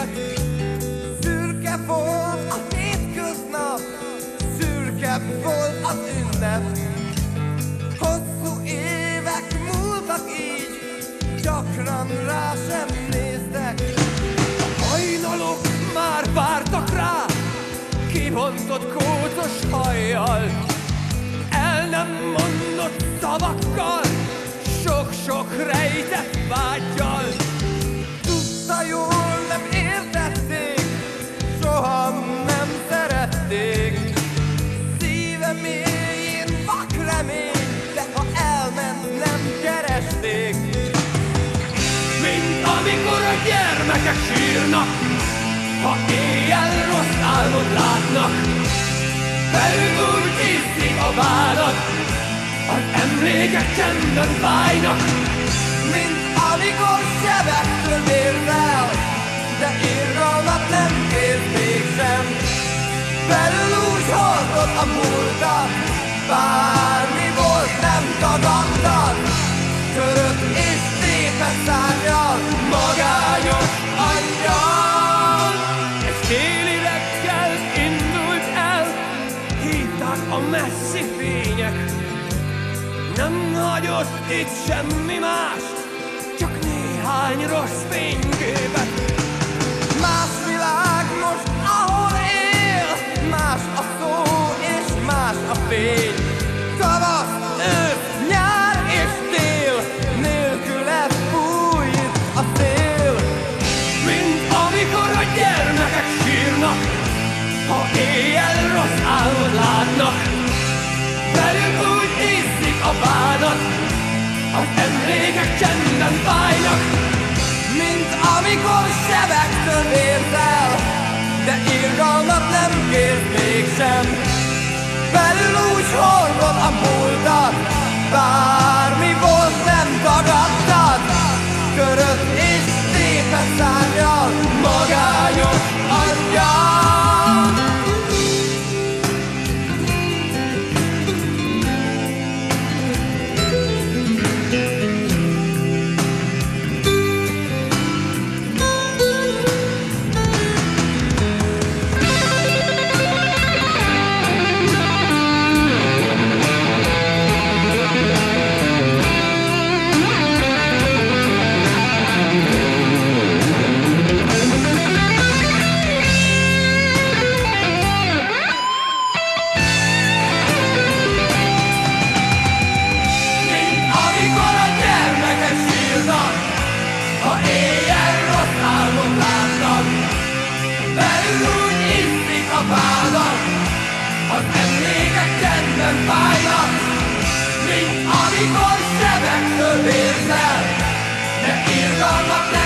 élet. Szürke volt a hétköznap, szürkebb volt az ünnep. Hosszú évek múltak így, gyakran rá sem néztek. A hajnalok már vártak rá, kibontott kócos hajjal, el nem mondott szavakkal, sok-sok rejtett vággyal. Tudta jól, nem értették, soha nem szerették. Szíve mélyén vak remény, de ha elment, nem keresték. Mint amikor a gyermekek sírnak, ha éjjel rossz álmot látnak. Belül úgy iszik a vádat, az emlékek csendben fájnak. Mint amikor sebektől érzel, de irgalmat nem érsz mégsem. Belül úgy hordod a múltat, bármi volt nem tagadtad. Törött és szépen szárnyal, magányos angyal. És téli reggel indult el, hívták a messzi fények. Nem hagyott itt semmi más, csak néhány rossz fényképet. Más világ most, ahol él, más a szó és más a fény. Tavasz, ősz, nyár és tél, nélküle fúj a szél. Mint amikor a gyermekek sírnak, ha éjjel rossz álmot látnak. Belül úgy iszik a vádat, az emlékek csendben fájnak. Mint amikor sebektől érzel, de irgalmat nem kérsz mégsem. Belül úgy hordod a múltat, bármi volt nem tagadtad. Köröd és szépen szárnyal, magányos angyal. Az emlékek csendben fájnak, mint amikor sebektől érzel, de irgalmat nem